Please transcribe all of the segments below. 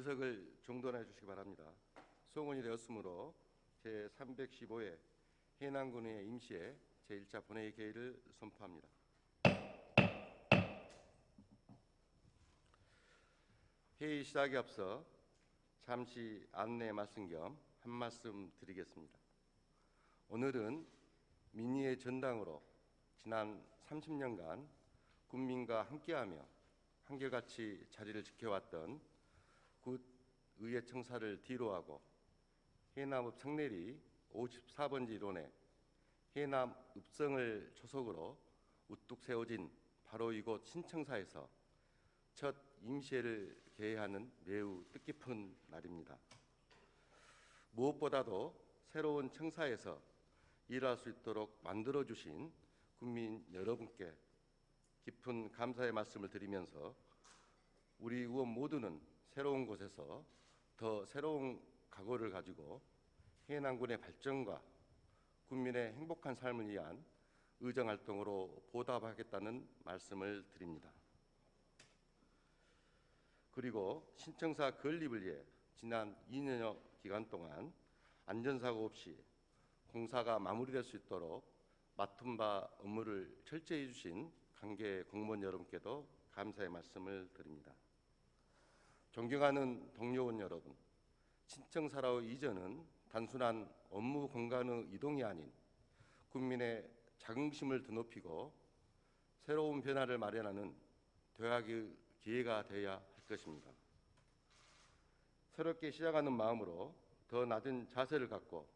의석을 정돈해 주시기 바랍니다. 소원이 되었으므로 제315회 해남군의 임시회 제1차 본회의 개의를 선포합니다. 회의 시작에 앞서 잠시 안내 말씀 겸 한 말씀 드리겠습니다. 오늘은 민의의 전당으로 지난 30년간 국민과 함께하며 한결같이 자리를 지켜왔던 굿 의회 청사를 뒤로하고 해남읍 청내리 54번지 일원에 해남 읍성을 초석으로 우뚝 세워진 바로 이곳 신청사에서 첫 임시회를 개회하는 매우 뜻깊은 날입니다. 무엇보다도 새로운 청사에서 일할 수 있도록 만들어주신 국민 여러분께 깊은 감사의 말씀을 드리면서 우리 의원 모두는 새로운 곳에서 더 새로운 각오를 가지고 해남군의 발전과 국민의 행복한 삶을 위한 의정활동으로 보답하겠다는 말씀을 드립니다. 그리고 신청사 건립을 위해 지난 2년여 기간 동안 안전사고 없이 공사가 마무리될 수 있도록 맡은 바 업무를 철저히 해주신 관계 공무원 여러분께도 감사의 말씀을 드립니다. 존경하는 동료원 여러분, 신청사로의 이전은 단순한 업무 공간의 이동이 아닌 국민의 자긍심을 드높이고 새로운 변화를 마련하는 도약의 기회가 되어야 할 것입니다. 새롭게 시작하는 마음으로 더 낮은 자세를 갖고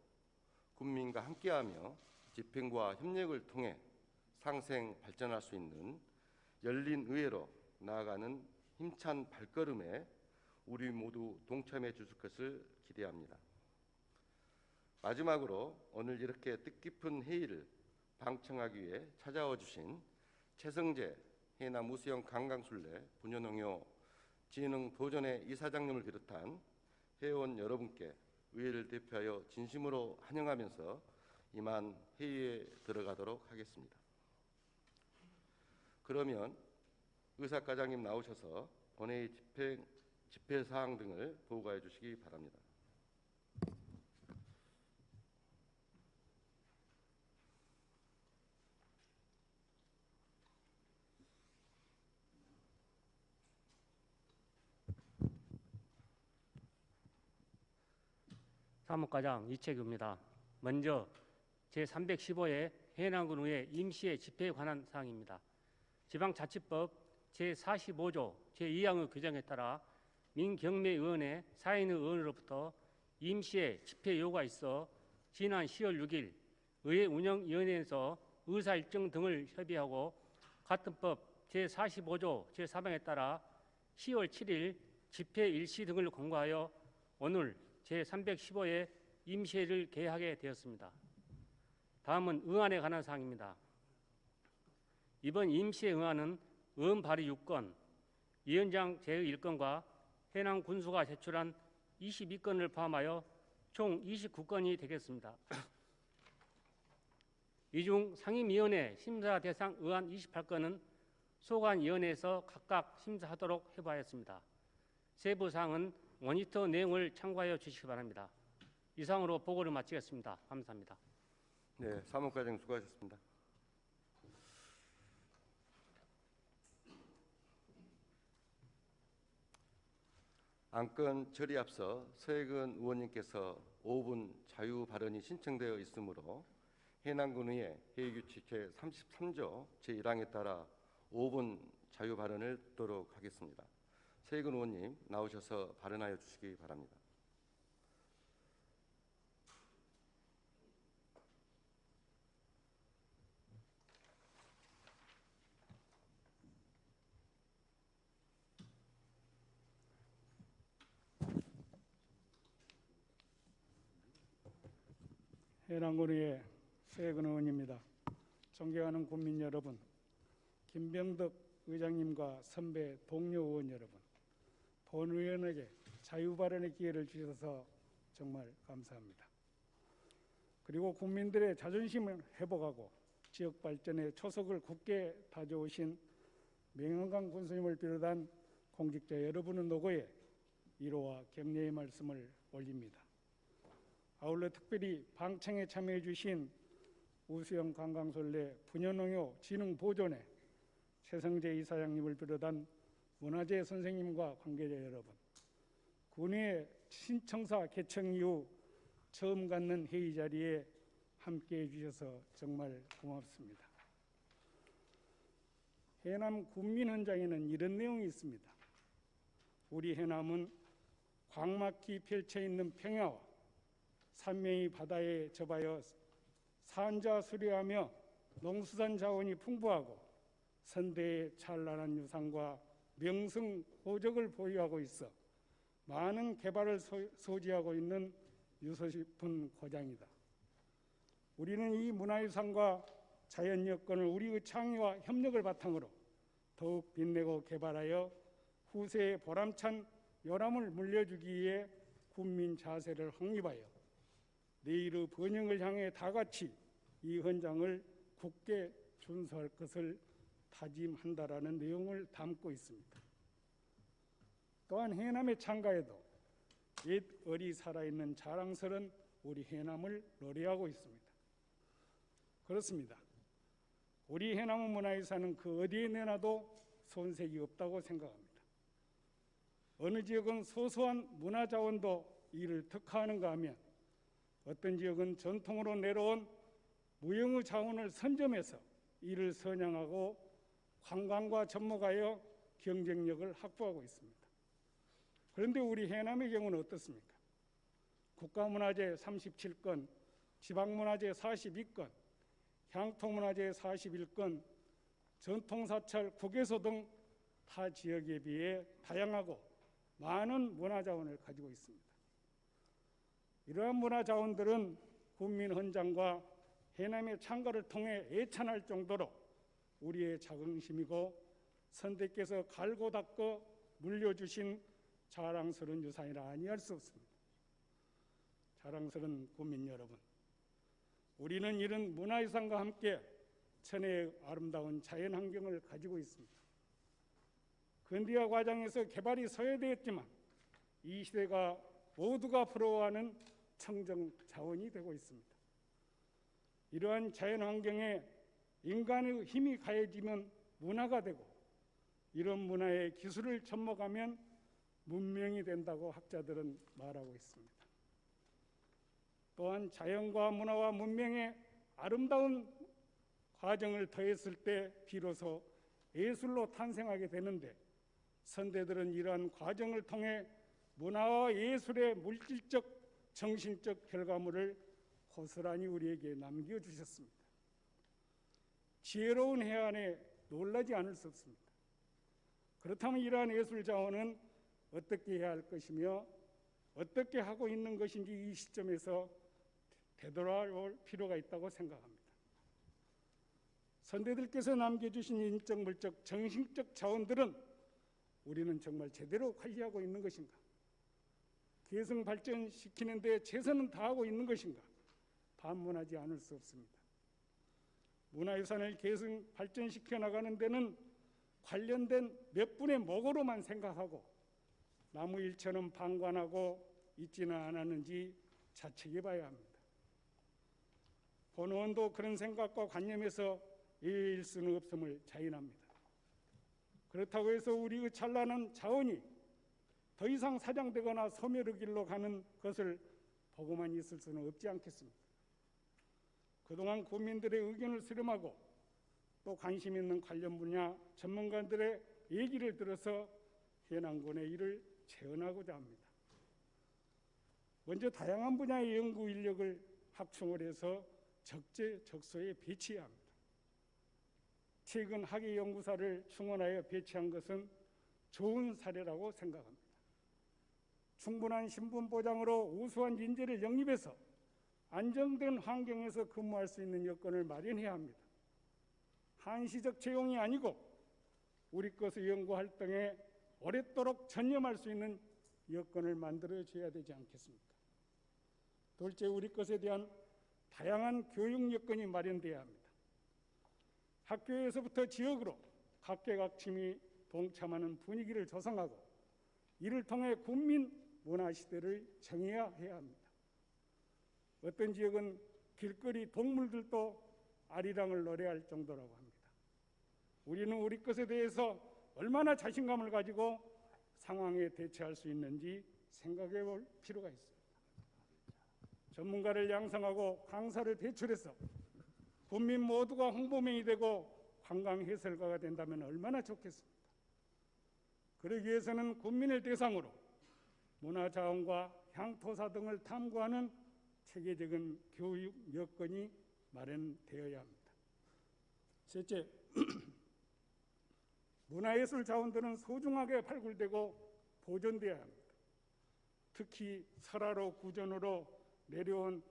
국민과 함께하며 집행부와 협력을 통해 상생 발전할 수 있는 열린 의회로 나아가는 힘찬 발걸음에 우리 모두 동참해 주실 것을 기대합니다. 마지막으로 오늘 이렇게 뜻깊은 회의를 방청하기 위해 찾아와 주신 최성재 해남 우수영 관광순례 분연홍요 진흥도전회 이사장님을 비롯한 회원 여러분께 의회를 대표하여 진심으로 환영하면서 이만 회의에 들어가도록 하겠습니다. 그러면 의사과장님 나오셔서 본회의 집회 사항 등을 보고해 주시기 바랍니다. 사무과장 이채규입니다. 먼저 제315회 해남군 의회 임시회 집회에 관한 사항입니다. 지방자치법 제45조 제2항의 규정에 따라 민경매의원회 사인의 의원으로부터 임시회 집회 요구가 있어 지난 10월 6일 의회 운영위원회에서 의사일정 등을 협의하고 같은 법 제45조 제4항에 따라 10월 7일 집회 일시 등을 공고하여 오늘 제315회 임시회를 개회하게 되었습니다. 다음은 의안에 관한 사항입니다. 이번 임시회 의안은 의원 발의 6건, 위원장 제의 1건과 해남 군수가 제출한 22건을 포함하여 총 29건이 되겠습니다. 이 중 상임위원회 심사 대상 의안 28건은 소관위원회에서 각각 심사하도록 해부하였습니다. 세부 사항은 모니터 내용을 참고하여 주시기 바랍니다. 이상으로 보고를 마치겠습니다. 감사합니다. 네, 사무과장 수고하셨습니다. 안건 처리 앞서 서혜근 의원님께서 5분 자유 발언이 신청되어 있으므로 해남군의회 회의규칙 제33조 제1항에 따라 5분 자유 발언을 듣도록 하겠습니다. 서혜근 의원님 나오셔서 발언하여 주시기 바랍니다. 해남군의회 서혜근 의원입니다. 존경하는 국민 여러분, 김병덕 의장님과 선배 동료 의원 여러분, 본의원에게 자유 발언의 기회를 주셔서 정말 감사합니다. 그리고 국민들의 자존심을 회복하고 지역 발전에 초석을 굳게 다져오신 명영강 군수님을 비롯한 공직자 여러분의 노고에 위로와 격려의 말씀을 올립니다. 아울러 특별히 방청에 참여해 주신 우수영 관광설례 분연농요 진흥보존회 최성재 이사장님을 비롯한 문화재 선생님과 관계자 여러분, 군의 신청사 개청 이후 처음 갖는 회의 자리에 함께해 주셔서 정말 고맙습니다. 해남 군민헌장에는 이런 내용이 있습니다. 우리 해남은 광막히 펼쳐 있는 평야와 산명이 바다에 접하여 산자 수려하며 농수산 자원이 풍부하고 선대의 찬란한 유산과 명성 호적을 보유하고 있어 많은 개발을 소지하고 있는 유서 깊은 고장이다. 우리는 이 문화유산과 자연 여건을 우리의 창의와 협력을 바탕으로 더욱 빛내고 개발하여 후세에 보람찬 요람을 물려주기 위해 군민 자세를 확립하여 내일의 번영을 향해 다같이 이 헌장을 굳게 준수할 것을 다짐한다라는 내용을 담고 있습니다. 또한 해남의 창가에도 옛 얼이 살아있는 자랑스러운 우리 해남을 노래하고 있습니다. 그렇습니다. 우리 해남의 문화유산은 그 어디에 내놔도 손색이 없다고 생각합니다. 어느 지역은 소소한 문화자원도 이를 특화하는가 하면 어떤 지역은 전통으로 내려온 무형의 자원을 선점해서 이를 선양하고 관광과 접목하여 경쟁력을 확보하고 있습니다. 그런데 우리 해남의 경우는 어떻습니까? 국가문화재 37건, 지방문화재 42건, 향토문화재 41건, 전통사찰, 국외소 등 타 지역에 비해 다양하고 많은 문화자원을 가지고 있습니다. 이러한 문화자원들은 군민헌장과 해남의 창가를 통해 애찬할 정도로 우리의 자긍심이고 선대께서 갈고 닦아 물려주신 자랑스러운 유산이라 아니할 수 없습니다. 자랑스러운 국민 여러분, 우리는 이런 문화유산과 함께 천혜의 아름다운 자연환경을 가지고 있습니다. 근대화 과정에서 개발이 소외되었지만 이 시대가 모두가 부러워하는 청정 자원이 되고 있습니다. 이러한 자연환경에 인간의 힘이 가해지면 문화가 되고 이런 문화의 기술을 접목하면 문명이 된다고 학자들은 말하고 있습니다. 또한 자연과 문화와 문명의 아름다운 과정을 더했을 때 비로소 예술로 탄생하게 되는데 선대들은 이러한 과정을 통해 문화와 예술의 물질적, 정신적 결과물을 고스란히 우리에게 남겨주셨습니다. 지혜로운 해안에 놀라지 않을 수 없습니다. 그렇다면 이러한 예술 자원은 어떻게 해야 할 것이며 어떻게 하고 있는 것인지 이 시점에서 되돌아올 필요가 있다고 생각합니다. 선대들께서 남겨주신 인적, 물적, 정신적 자원들은 우리는 정말 제대로 관리하고 있는 것인가? 계승 발전시키는 데 최선은 다하고 있는 것인가? 반문하지 않을 수 없습니다. 문화유산을 계승 발전시켜 나가는 데는 관련된 몇 분의 목으로만 생각하고 나무 일처럼 방관하고 있지는 않았는지 자책해 봐야 합니다. 본의원도 그런 생각과 관념에서 예일 수는 없음을 자인합니다. 그렇다고 해서 우리의 찬란한 자원이 더 이상 사장되거나 소멸의 길로 가는 것을 보고만 있을 수는 없지 않겠습니까? 그동안 국민들의 의견을 수렴하고 또 관심 있는 관련 분야 전문가들의 얘기를 들어서 해남군의 일을 재현하고자 합니다. 먼저 다양한 분야의 연구 인력을 합충을 해서 적재적소에 배치해야 합니다. 최근 학예연구사를 충원하여 배치한 것은 좋은 사례라고 생각합니다. 충분한 신분 보장으로 우수한 인재를 영입해서 안정된 환경에서 근무할 수 있는 여건을 마련해야 합니다. 한시적 채용이 아니고 우리 것의 연구 활동에 오랫도록 전념할 수 있는 여건을 만들어줘야 되지 않겠습니까? 둘째, 우리 것에 대한 다양한 교육 여건이 마련돼야 합니다. 학교에서부터 지역으로 각계각층이 동참하는 분위기를 조성하고 이를 통해 국민 문화 시대를 정해야 해야 합니다. 어떤 지역은 길거리 동물들도 아리랑을 노래할 정도라고 합니다. 우리는 우리 것에 대해서 얼마나 자신감을 가지고 상황에 대처할 수 있는지 생각해 볼 필요가 있습니다. 전문가를 양성하고 강사를 배출해서 국민 모두가 홍보맨이 되고 관광 해설가가 된다면 얼마나 좋겠습니까? 그러기 위해서는 국민을 대상으로 문화자원과 향토사 등을 탐구하는 체계적인 교육 여건이 마련되어야 합니다. 셋째, 문화예술 자원들은 소중하게 발굴되고 보존되어야 합니다. 특히 설화로 구전으로 내려온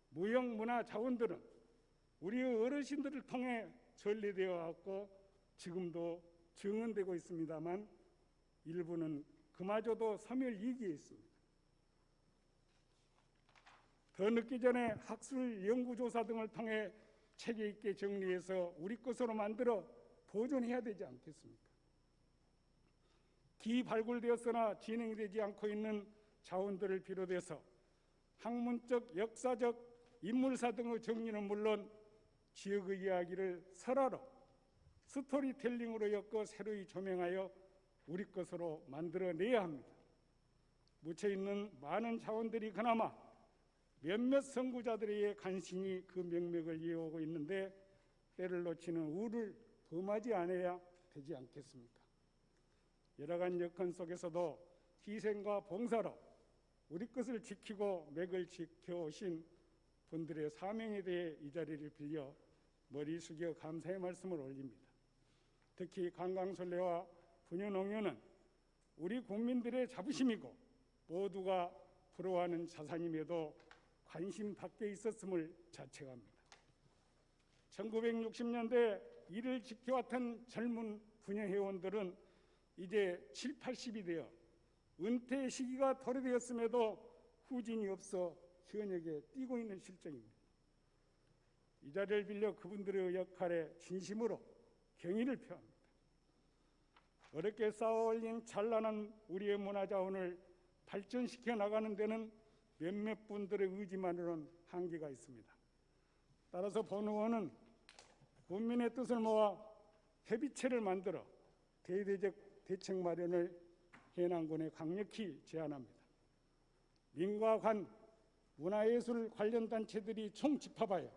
무형문화 자원들은 우리의 어르신들을 통해 전리되어 왔고 지금도 증언되고 있습니다만 일부는 그마저도 소멸위기에 있습니다. 더 늦기 전에 학술 연구조사 등을 통해 체계 있게 정리해서 우리 것으로 만들어 보존해야 되지 않겠습니까? 기발굴되었으나 진행되지 않고 있는 자원들을 비롯해서 학문적, 역사적, 인물사 등의 정리는 물론 지역의 이야기를 설화로 스토리텔링으로 엮어 새로이 조명하여 우리 것으로 만들어내야 합니다. 묻혀있는 많은 자원들이 그나마 몇몇 선구자들의 간신히 그 명맥을 이어오고 있는데 때를 놓치는 우를 범하지 않아야 되지 않겠습니까? 열악한 여건 속에서도 희생과 봉사로 우리 것을 지키고 맥을 지켜오신 분들의 사명에 대해 이 자리를 빌려 머리 숙여 감사의 말씀을 올립니다. 특히 관광순례와 분유농협은 우리 국민들의 자부심이고 모두가 부러워하는 자산임에도 관심 밖에 있었음을 자책합니다. 1960년대 이를 지켜왔던 젊은 분야회원들은 이제 7, 80이 되어 은퇴 시기가 도래되었음에도 후진이 없어 현역에 뛰고 있는 실정입니다. 이 자리를 빌려 그분들의 역할에 진심으로 경의를 표합니다. 어렵게 쌓아올린 찬란한 우리의 문화자원을 발전시켜 나가는 데는 몇몇 분들의 의지만으로는 한계가 있습니다. 따라서 본 의원은 국민의 뜻을 모아 협의체를 만들어 대대적 대책 마련을 해남군에 강력히 제안합니다. 민과 관, 문화예술 관련 단체들이 총집합하여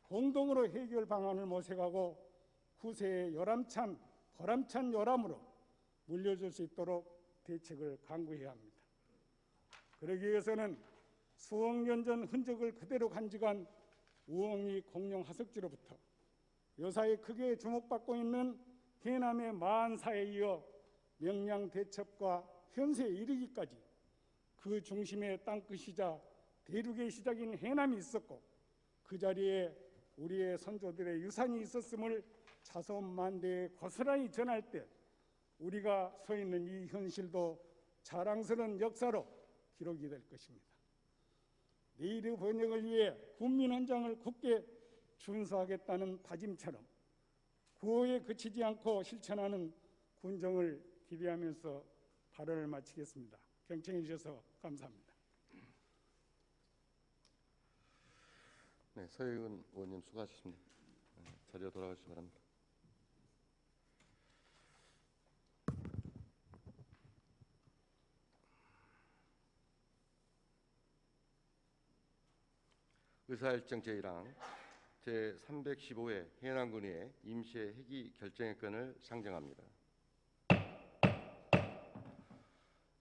공동으로 해결 방안을 모색하고 후세에 요람찬, 보람찬 요람으로 물려줄 수 있도록 대책을 강구해야 합니다. 그러기 위해서는 수억 년 전 흔적을 그대로 간직한 우엉이 공룡 화석지로부터 요사이 크게 주목받고 있는 해남의 마안사에 이어 명량 대첩과 현세에 이르기까지 그 중심에 땅끝이자 대륙의 시작인 해남이 있었고 그 자리에 우리의 선조들의 유산이 있었음을 자손만대에 고스란히 전할 때 우리가 서 있는 이 현실도 자랑스러운 역사로 기록이 될 것입니다. 내일의 번영을 위해 국민 헌장을 굳게 준수하겠다는 다짐처럼 구호에 그치지 않고 실천하는 군정을 기대하면서 발언을 마치겠습니다. 경청해 주셔서 감사합니다. 네, 서혜은 의원님 수고하셨습니다. 자리로 돌아가시기 바랍니다. 의사일정 제1항 제315회 해남군의 임시회 회기 결정의 건을 상정합니다.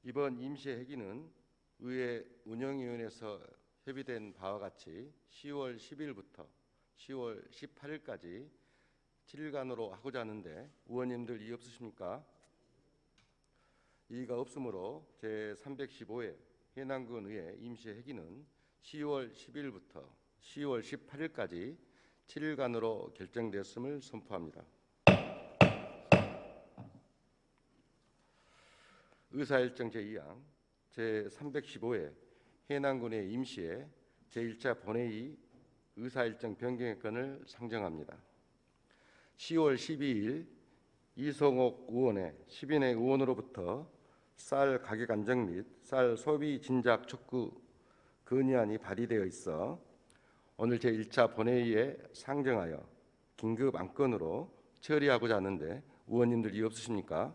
이번 임시회 회기는 의회 운영위원회에서 협의된 바와 같이 10월 10일부터 10월 18일까지 7일간으로 하고자 하는데 의원님들 이의 없으십니까? 이의가 없으므로 제315회 해남군 의회 임시회 회기는 10월 10일부터 10월 18일까지 7일간으로 결정되었음을 선포합니다. 의사일정 제2항 제315회 해남군의 임시회 제1차 본회의 의사일정 변경의 건을 상정합니다. 10월 12일 이성옥 의원의 10인의 의원으로부터 쌀 가격 안정 및 쌀 소비 진작 촉구 건의안이 발의되어 있어 오늘 제1차 본회의에 상정하여 긴급 안건으로 처리하고자 하는데 의원님들 이의 없으십니까?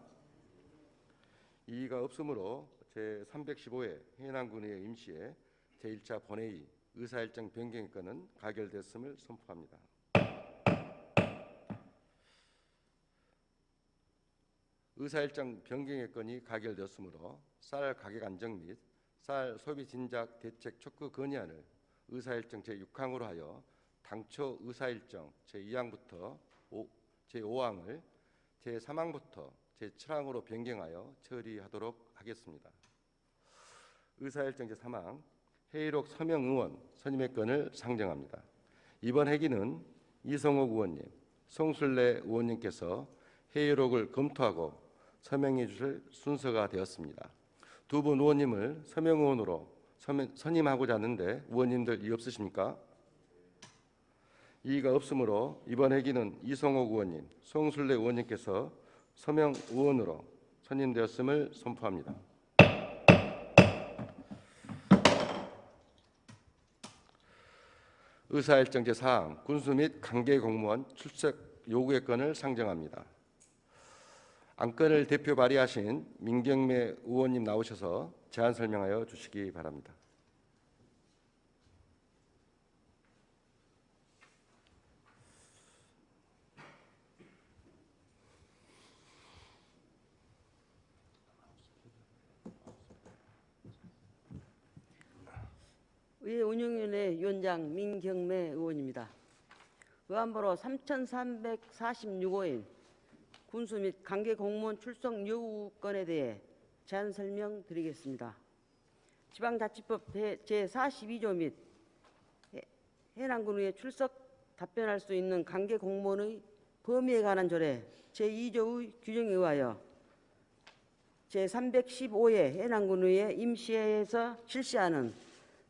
이의가 없으므로 제315회 해남군의회 임시회 제1차 본회의 의사일정 변경의 건은 가결됐음을 선포합니다. 의사일정 변경의 건이 가결되었으므로 쌀 가격 안정 및 쌀 소비 진작 대책 촉구 건의안을 의사일정 제6항으로 하여 당초 의사일정 제2항부터 제5항을 제3항부터 제7항으로 변경하여 처리하도록 하겠습니다. 의사일정 제3항 회의록 서명 의원 선임의 건을 상정합니다. 이번 회기는 이성옥 의원님, 송술래 의원님께서 회의록을 검토하고 서명해 주실 순서가 되었습니다. 두 분 의원님을 서명 의원으로 선임하고자 하는데 의원님들 이의 없으십니까? 이의가 없으므로 이번 회기는 이성옥 의원님, 송술래 의원님께서 서명 의원으로 선임되었음을 선포합니다. 의사일정 제4항 군수 및 관계 공무원 출석 요구의 건을 상정합니다. 안건을 대표 발의하신 민경매 의원님 나오셔서 제안 설명하여 주시기 바랍니다. 의회 운영위원회 위원장 민경매 의원입니다. 의안번호 3346호인 군수 및 관계 공무원 출석 요구건에 대해 제안 설명드리겠습니다. 지방자치법 제42조 및 해남군의회 출석 답변할 수 있는 관계 공무원의 범위에 관한 조례 제2조의 규정에 의하여 제315회 해남군의회 임시회에서 실시하는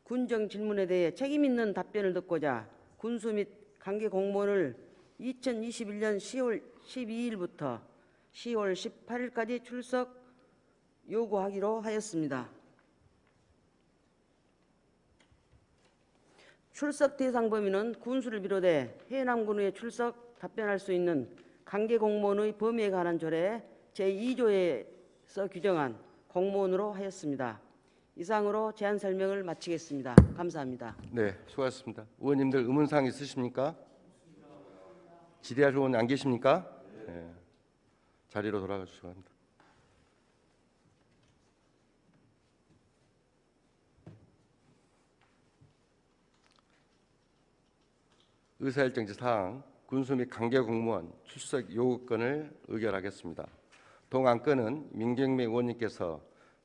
군정 질문에 대해 책임 있는 답변을 듣고자 군수 및 관계 공무원을 2021년 10월 12일부터 10월 18일까지 출석 요구하기로 하였습니다. 출석 대상 범위는 군수를 비롯해 해남군의회 출석 답변할 수 있는 관계 공무원의 범위에 관한 조례 제2조에서 규정한 공무원으로 하였습니다. 이상으로 제안 설명을 마치겠습니다. 감사합니다. 네, 수고하셨습니다. 의원님들 의문사항 있으십니까? 질의할 의원 안 계십니까? 네. 자리로 돌아가 주시기 바랍니다. 의사일정 제4항 군수 및 관계 공무원 출석 요구건을 의결하겠습니다. 동안건은 민경매 의원님께서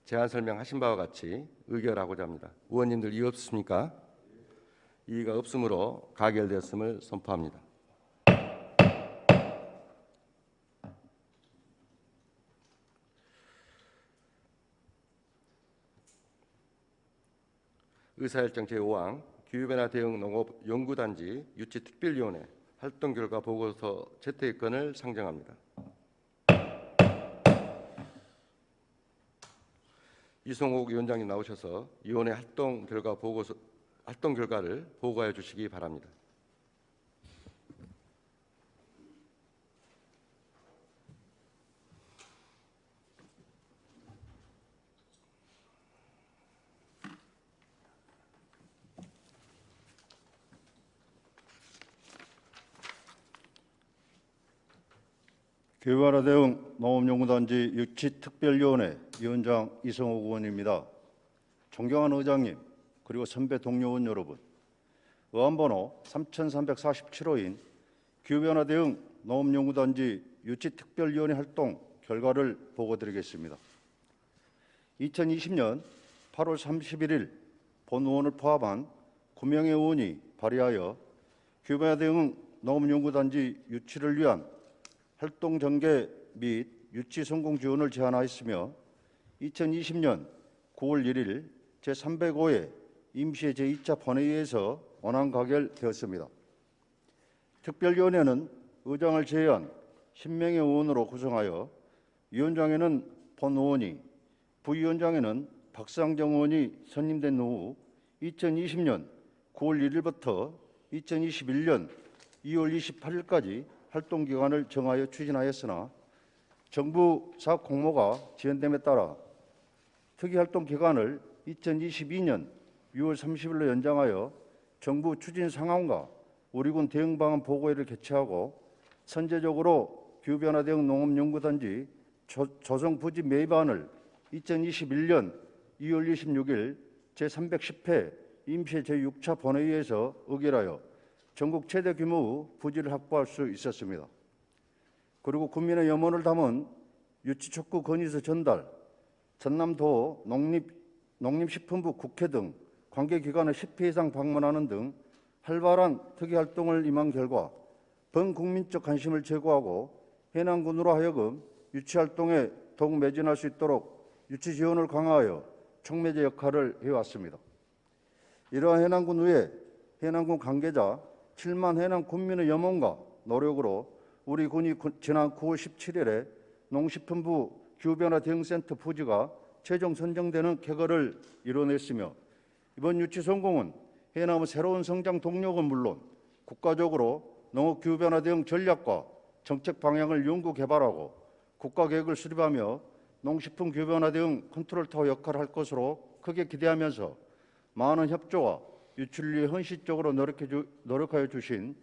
제안 설명하신 바와 같이 의결하고자 합니다. 의원님들 이의 없으십니까? 이의가 없으므로 가결되었음을 선포합니다. 의사일정 제5항 기후변화 대응 농업 연구단지 유치특별위원회 활동 결과 보고서 채택의 건을 상정합니다. 이성옥 위원장님 나오셔서 위원회 활동 결과를 보고해 주시기 바랍니다. 기후변화 대응 농업연구단지 유치특별위원회 위원장 이성옥 의원입니다. 존경하는 의장님, 그리고 선배 동료 의원 여러분, 의안번호 3347호인 기후변화 대응 농업연구단지 유치특별위원회 활동 결과를 보고드리겠습니다. 2020년 8월 31일 본 의원을 포함한 9명의 의원이 발의하여 기후변화 대응 농업연구단지 유치를 위한 활동 전개 및 유치 성공 지원을 제안하였으며 2020년 9월 1일 제305회 임시회 제2차 본회의에서 원안 가결되었습니다. 특별위원회는 의장을 제외한 10명의 의원으로 구성하여 위원장에는 본 의원이, 부위원장에는 박상정 의원이 선임된 후 2020년 9월 1일부터 2021년 2월 28일까지 활동 기간을 정하여 추진하였으나 정부 사업 공모가 지연됨에 따라 특이 활동 기간을 2022년 6월 30일로 연장하여 정부 추진 상황과 우리군 대응 방안 보고회를 개최하고 선제적으로 기후변화 대응 농업연구단지 조성 부지 매입안을 2021년 2월 26일 제310회 임시 제6차 본회의에서 의결하여 전국 최대 규모의 부지를 확보할 수 있었습니다. 그리고 국민의 염원을 담은 유치촉구 건의서 전달, 전남도 농림식품부 국회 등 관계기관을 10회 이상 방문하는 등 활발한 특이활동을 임한 결과 범국민적 관심을 제고하고 해남군으로 하여금 유치활동에 더욱 매진할 수 있도록 유치 지원을 강화하여 촉매제 역할을 해왔습니다. 이러한 해남군 외에 해남군 관계자 7만 해남 군민의 염원과 노력으로 우리 군이 지난 9월 17일에 농식품부 기후변화 대응센터 부지가 최종 선정되는 쾌거를 이뤄냈으며 이번 유치 성공은 해남의 새로운 성장 동력은 물론 국가적으로 농업 기후변화 대응 전략과 정책 방향을 연구 개발하고 국가 계획을 수립하며 농식품 기후변화 대응 컨트롤타워 역할을 할 것으로 크게 기대하면서 많은 협조와 유치를 위해 헌신적으로 노력하여 주신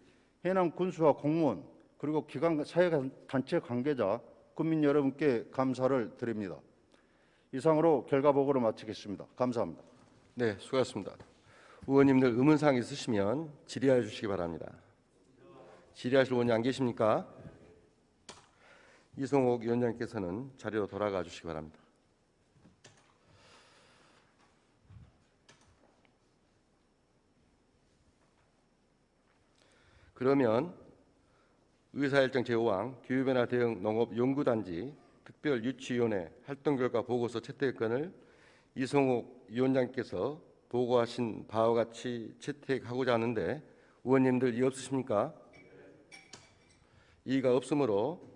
해남 군수와 공무원 그리고 기관 사회단체 관계자 국민 여러분께 감사를 드립니다. 이상으로 결과 보고를 마치겠습니다. 감사합니다. 네, 수고하셨습니다. 의원님들 의문사항 있으시면 질의하여 주시기 바랍니다. 질의하실 의원이 안 계십니까? 이성옥 위원장께서는 자리로 돌아가 주시기 바랍니다. 그러면 의사일정 제5항 기후변화 대응 농업연구단지 특별유치위원회 활동 결과 보고서 채택건을 이성옥 위원장께서 보고하신 바와 같이 채택하고자 하는데 의원님들 이의 없으십니까? 이의가 없으므로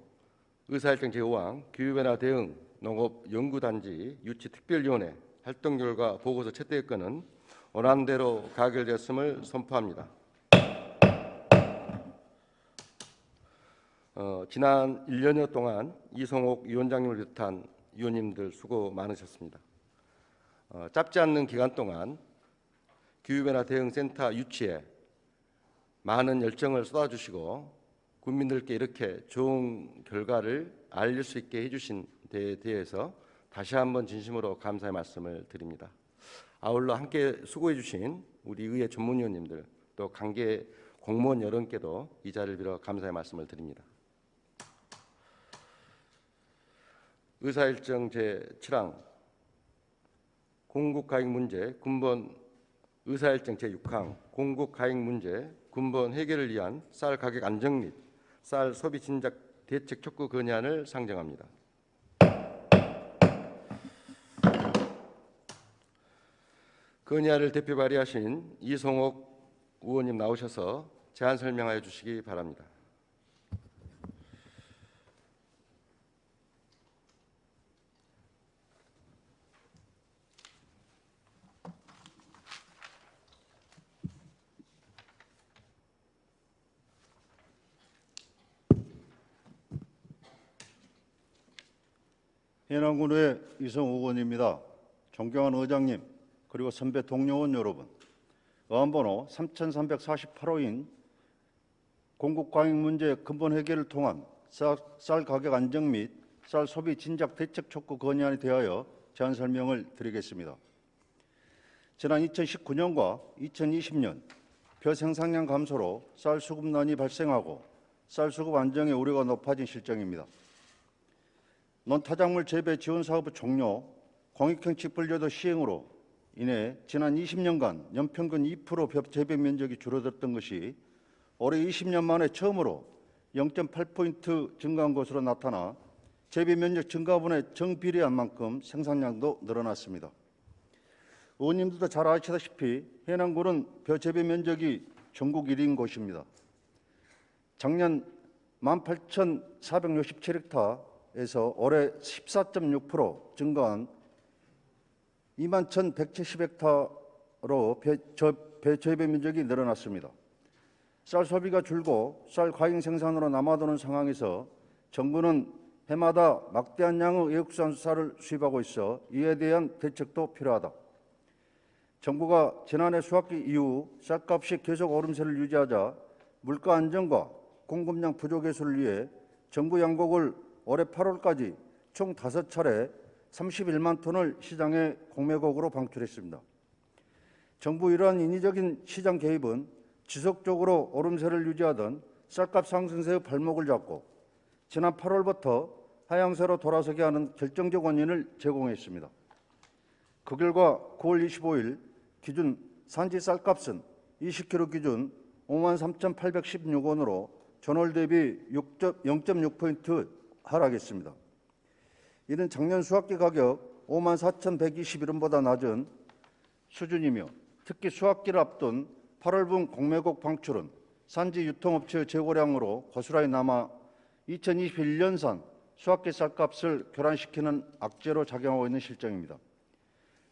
의사일정 제5항 기후변화 대응 농업연구단지 유치특별위원회 활동 결과 보고서 채택건은 원안대로 가결되었음을 선포합니다. 지난 1년여 동안 이성옥 위원장님을 비롯한 위원님들 수고 많으셨습니다. 짧지 않는 기간 동안 기후변화 대응센터 유치에 많은 열정을 쏟아주시고 국민들께 이렇게 좋은 결과를 알릴 수 있게 해주신 데에 대해서 다시 한번 진심으로 감사의 말씀을 드립니다. 아울러 함께 수고해 주신 우리 의회 전문위원님들 또 관계 공무원 여러분께도 이 자리를 빌어 감사의 말씀을 드립니다. 의사일정 제7항 공국가익 문제 군번 의사일정 제6항 공국가익 문제 군번 해결을 위한 쌀 가격 안정 및 쌀 소비 진작 대책 촉구 건의안을 상정합니다. 건의안을 대표 발의하신 이성옥 의원님 나오셔서 제안 설명하여 주시기 바랍니다. 해남군의 이성옥 의원입니다. 존경하는 의장님 그리고 선배 동료원 여러분, 의안번호 3348호인 공국과잉 문제 근본 해결을 통한 쌀 가격 안정 및 쌀 소비 진작 대책 촉구 건의안에 대하여 제안 설명을 드리겠습니다. 지난 2019년과 2020년 벼 생산량 감소로 쌀 수급난이 발생하고 쌀 수급 안정의 우려가 높아진 실정입니다. 논타작물 재배 지원 사업의 종료, 공익형식 분류도 시행으로 인해 지난 20년간 연평균 2% 벼 재배 면적이 줄어들었던 것이 올해 20년 만에 처음으로 0.8포인트 증가한 것으로 나타나 재배 면적 증가분에 정비례한 만큼 생산량도 늘어났습니다. 의원님들도 잘 아시다시피 해남군은 벼 재배 면적이 전국 1위인 곳입니다. 작년 18,467헥타에서 올해 14.6% 증가한 21,170헥타로 재배 면적이 늘어났습니다. 쌀 소비가 줄고 쌀 과잉 생산으로 남아도는 상황에서 정부는 해마다 막대한 양의 외국산 쌀을 수입하고 있어 이에 대한 대책도 필요하다. 정부가 지난해 수확기 이후 쌀값이 계속 오름세를 유지하자 물가 안정과 공급량 부족 해소를 위해 정부 양곡을 올해 8월까지 총 5차례 31만 톤을 시장에 공매곡으로 방출했습니다. 정부 이러한 인위적인 시장 개입은 지속적으로 오름세를 유지하던 쌀값 상승세의 발목을 잡고 지난 8월부터 하향세로 돌아서게 하는 결정적 원인을 제공했습니다. 그 결과 9월 25일 기준 산지 쌀값은 20kg 기준 53,816원으로 전월 대비 0.6포인트 하락했습니다. 이는 작년 수확기 가격 54,121원보다 낮은 수준이며 특히 수확기를 앞둔 8월분 공매곡 방출은 산지 유통업체의 재고량으로 고스란히 남아 2021년산 수확기 쌀값을 교란시키는 악재로 작용하고 있는 실정입니다.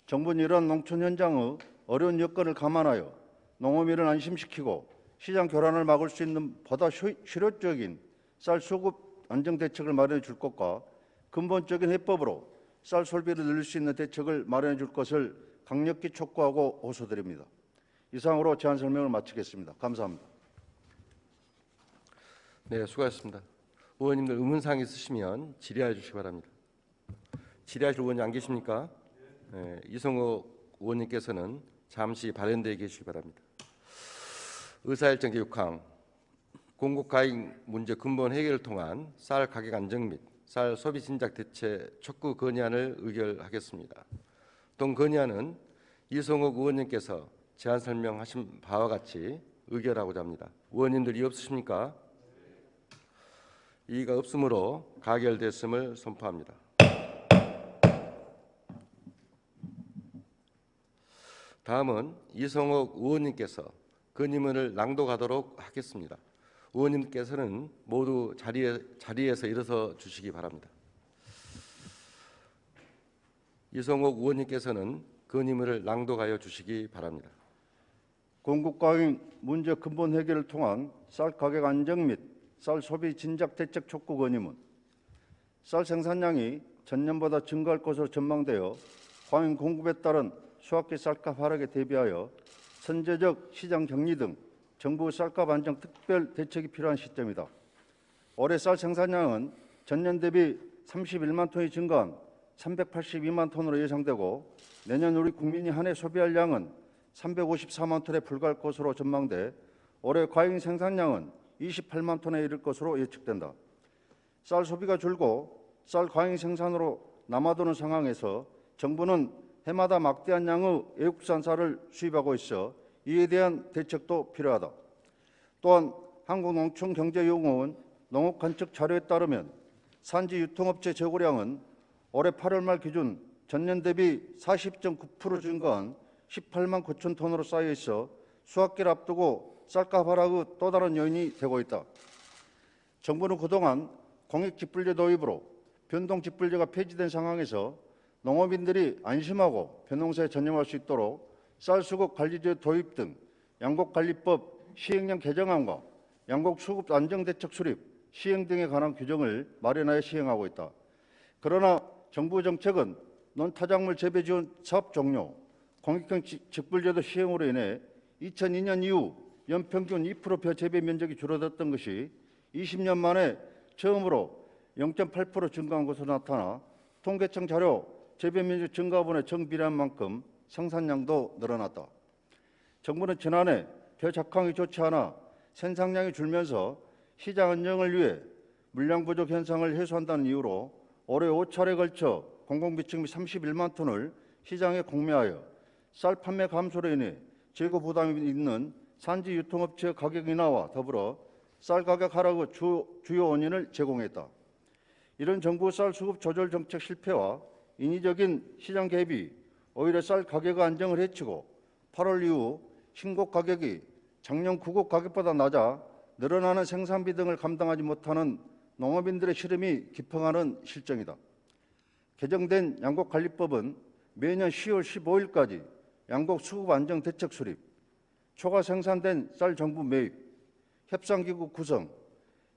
정부는 이러한 농촌 현장의 어려운 여건을 감안하여 농어민을 안심시키고 시장 교란을 막을 수 있는 보다 실효적인 쌀 수급 안정 대책을 마련해 줄 것과 근본적인 해법으로 쌀 소비를 늘릴 수 있는 대책을 마련해 줄 것을 강력히 촉구하고 호소드립니다. 이상으로 제안 설명을 마치겠습니다. 감사합니다. 네, 수고하셨습니다. 의원님들 의문사항 있으시면 질의해 주시기 바랍니다. 질의하실 의원이 안 계십니까? 네, 이성호 의원님께서는 잠시 발언대에 계시기 바랍니다. 의사일정 교육항 공급과잉 문제 근본 해결을 통한 쌀 가격 안정 및 쌀 소비 진작 대책 촉구 건의안을 의결하겠습니다. 동 건의안은 이성욱 의원님께서 제안 설명하신 바와 같이 의결하고자 합니다. 의원님들 이의 없으십니까? 이의가 없으므로 가결됐음을 선포합니다. 다음은 이성욱 의원님께서 건의문을 낭독하도록 하겠습니다. 의원님께서는 모두 자리에서 일어서 주시기 바랍니다. 이성욱 의원님께서는 건의문을 낭독하여 주시기 바랍니다. 공급과잉 문제 근본 해결을 통한 쌀 가격 안정 및 쌀 소비 진작 대책 촉구 건의문. 쌀 생산량이 전년보다 증가할 것으로 전망되어 과잉 공급에 따른 수확기 쌀값 하락에 대비하여 선제적 시장 격리 등 정부 쌀값 안정 특별 대책이 필요한 시점이다. 올해 쌀 생산량은 전년 대비 31만 톤이 증가한 382만 톤으로 예상되고 내년 우리 국민이 한 해 소비할 양은 354만 톤에 불과할 것으로 전망돼 올해 과잉 생산량은 28만 톤에 이를 것으로 예측된다. 쌀 소비가 줄고 쌀 과잉 생산으로 남아도는 상황에서 정부는 해마다 막대한 양의 외국산 쌀을 수입하고 있어 이에 대한 대책도 필요하다. 또한 한국농촌경제연구원 농업관측 자료에 따르면 산지 유통업체 재고량은 올해 8월 말 기준 전년 대비 40.9% 증가한 18만 9천 톤으로 쌓여 있어 수확기를 앞두고 쌀값 하락의 또 다른 요인이 되고 있다. 정부는 그동안 공익직불제 도입으로 변동직불제가 폐지된 상황에서 농업인들이 안심하고 벼농사에 전념할 수 있도록 쌀수급 관리제 도입 등 양곡관리법 시행령 개정안과 양곡수급 안정대책 수립, 시행 등에 관한 규정을 마련하여 시행하고 있다. 그러나 정부 정책은 논타작물 재배 지원 사업 종료, 공익형 직불제도 시행으로 인해 2002년 이후 연평균 2% 벼 재배 면적이 줄어들었던 것이 20년 만에 처음으로 0.8% 증가한 것으로 나타나 통계청 자료 재배 면적 증가분에 정비례한 만큼 생산량도 늘어났다. 정부는 지난해 벼 작황이 좋지 않아 생산량이 줄면서 시장 안정을 위해 물량 부족 현상을 해소한다는 이유로 올해 5차례 걸쳐 공공비축 및 31만 톤을 시장에 공매하여 쌀 판매 감소로 인해 재고 부담이 있는 산지 유통업체 가격 인하와 더불어 쌀 가격 하락의 주요 원인을 제공했다. 이런 정부 쌀 수급 조절 정책 실패와 인위적인 시장 개입이 오히려 쌀 가격 안정을 해치고 8월 이후 신곡 가격이 작년 구곡 가격보다 낮아 늘어나는 생산비 등을 감당하지 못하는 농업인들의 시름이 깊어가는 실정이다. 개정된 양곡관리법은 매년 10월 15일까지 양곡 수급 안정 대책 수립, 초과 생산된 쌀 정부 매입, 협상기구 구성,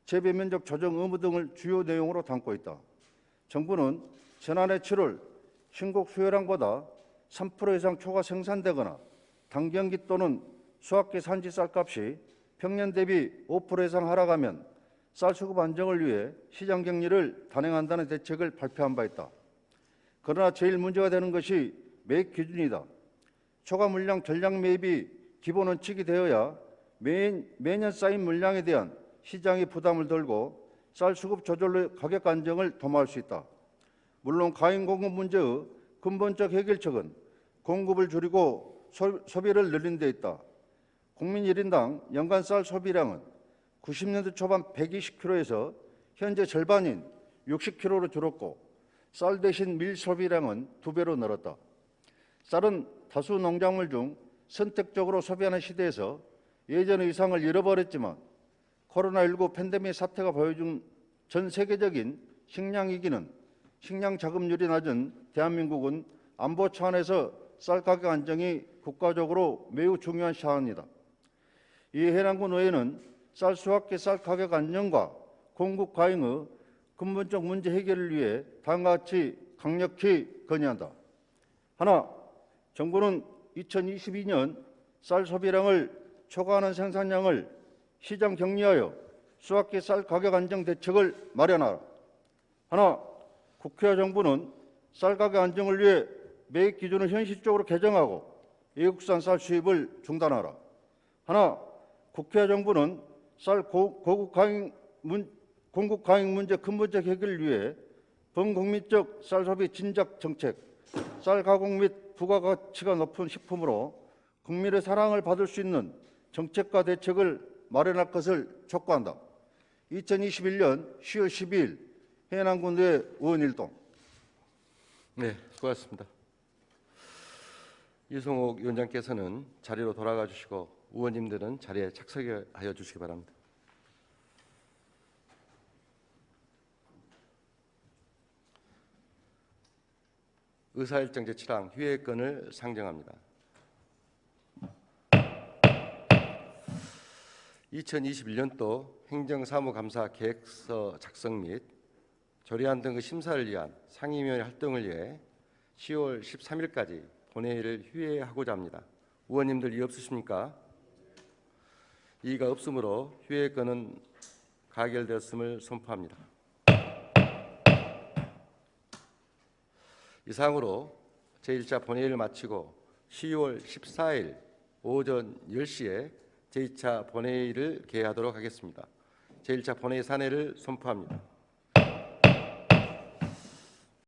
재배 면적 조정 의무 등을 주요 내용으로 담고 있다. 정부는 지난해 7월 신곡 수요량보다 3% 이상 초과 생산되거나 단경기 또는 수확기 산지 쌀값이 평년 대비 5% 이상 하락하면 쌀 수급 안정을 위해 시장 격리를 단행한다는 대책을 발표한 바 있다. 그러나 제일 문제가 되는 것이 매입 기준이다. 초과 물량 전량 매입이 기본 원칙이 되어야 매년 쌓인 물량에 대한 시장의 부담을 덜고 쌀 수급 조절로 가격 안정을 도모할 수 있다. 물론 과잉 공급 문제의 근본적 해결책은 공급을 줄이고 소비를 늘리는 데 있다. 국민 1인당 연간 쌀 소비량은 90년대 초반 120kg에서 현재 절반인 60kg로 줄었고 쌀 대신 밀 소비량은 2배로 늘었다. 쌀은 다수 농작물 중 선택적으로 소비하는 시대에서 예전의 위상을 잃어버렸지만 코로나19 팬데믹 사태가 보여준 전 세계적인 식량 위기는 식량 자급률이 낮은 대한민국은 안보 차원에서 쌀 가격 안정이 국가적으로 매우 중요한 사안이다. 이 해남군 의회는 쌀 수확기 쌀 가격 안정과 공급 과잉의 근본적 문제 해결을 위해 다음과 같이 강력히 건의한다. 하나, 정부는 2022년 쌀 소비량을 초과하는 생산량을 시장 격리하여 수확기 쌀 가격 안정 대책을 마련하라. 하나, 국회와 정부는 쌀 가격 안정을 위해 매입 기준을 현실적으로 개정하고 외국산 쌀 수입을 중단하라. 하나, 국회와 정부는 쌀 공급 과잉 문제 근본적 해결을 위해 범국민적 쌀 소비 진작 정책, 쌀 가공 및 부가가치가 높은 식품으로 국민의 사랑을 받을 수 있는 정책과 대책을 마련할 것을 촉구한다. 2021년 10월 12일 해남군의회 의원 일동. 네, 수고하셨습니다. 이성옥 위원장께서는 자리로 돌아가 주시고 의원님들은 자리에 착석하여 주시기 바랍니다. 의사일정 제출항 휴회권을 상정합니다. 2021년도 행정사무감사 계획서 작성 및 조례안 등의 심사를 위한 상임위원회 활동을 위해 10월 13일까지 본회의를 휴회하고자 합니다. 의원님들 이의 없으십니까? 이의가 없으므로 휴회권은 가결되었음을 선포합니다. 이상으로 제1차 본회의를 마치고 10월 14일 오전 10시에 제2차 본회의를 개회하도록 하겠습니다. 제1차 본회의 사내를 선포합니다.